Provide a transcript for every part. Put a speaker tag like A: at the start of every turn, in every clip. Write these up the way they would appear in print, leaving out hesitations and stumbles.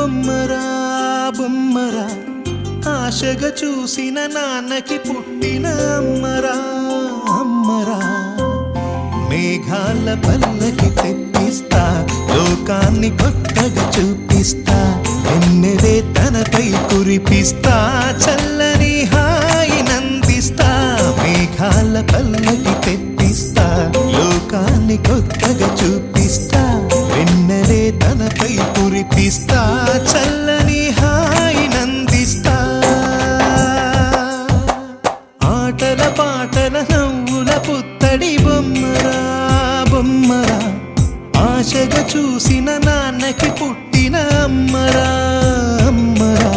A: బొమ్మరా బొమ్మరా ఆశగా చూసిన నాన్నకి పుట్టిన అమ్మరా అమ్మరా మేఘాల పల్లకి తెప్పిస్తా లోకాన్ని కొత్తగా చూపిస్తా ఎన్నెలే తనపై కురిపిస్తా చల్లని హాయి నందిస్తా మేఘాల పల్లకి తెప్పిస్తా లోకాన్ని కొత్తగా చూపిస్తా వెన్నెలే తనపై కురిపిస్తా చల్లని హాయి నందిస్తా ఆటల పాటల నవ్వుల పుత్తడి బొమ్మరా బొమ్మరా ఆశగా చూసిన నాన్నకి పుట్టిన అమ్మరా అమ్మరా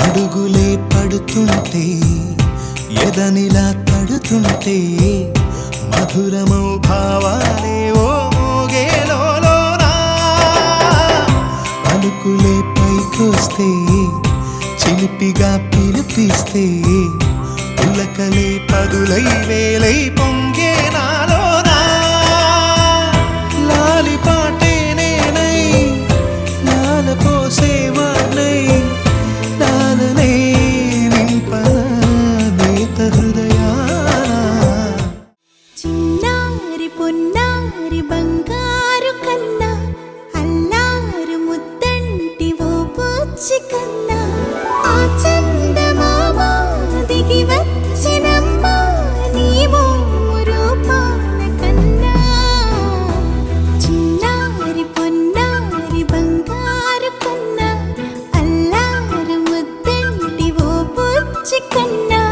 A: అడుగులే పడుతుంటే ఎదనిలా తడుతుంటే మధురమౌ భావాలే ఓ మోగేలోనా పలుకులే పైకొస్తే చిలిపిగా పిలిపిస్తే పులకలే పదులై వేలై పొంగే నాలోనా లాలి పాటే నేనై లాల పోసేవాణ్ణై నాలనే నింపన నేత హృదయాన
B: చిన్నారి పొన్నారి బంగారు కన్నా అల్లారు ముద్దంటి ఓ బుచ్చి కన్నా ఆ చందమామ దిగి వచ్చినమ్మా నీవు రూపాన కన్నా చిన్నారి పొన్నారి బంగారు కన్నా అల్లారు ముద్దంటి ఓ బుచ్చి కన్నా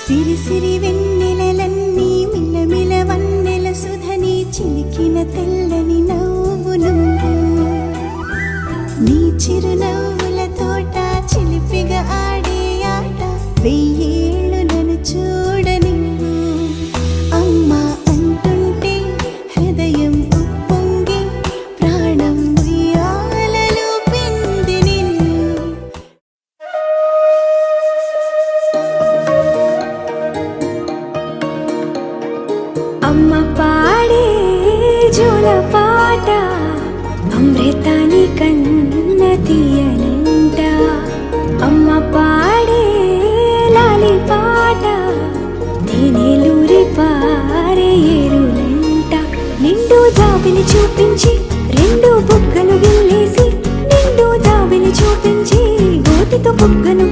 B: సిరి సిరి వెన్నెలలన్నీ మిలమిల వన్నెల సుధని చిలికిన తెల్లని నవ్వు నువ్వు నీ చిరునవ్వుల తోట చిలిపిగా ఆడే ఆట వెయ్యేళ్ళు నన్ను చూడని అమ్మా అంటుంటే హృదయం ఉప్పొంగి ప్రాణం ఉయ్యాలలో పిండి నిన్ను అమ్మ పాడే జోల పాట అమృతాని కన్న తీయనంట అమ్మ పాడే లాలి పాట తేనెలూరి పారే ఏరులంట నిండు జాబిని చూపించి రెండు బుగ్గలు గిల్లేసి నిండు జాబిని చూపించి గోటితో బుగ్గను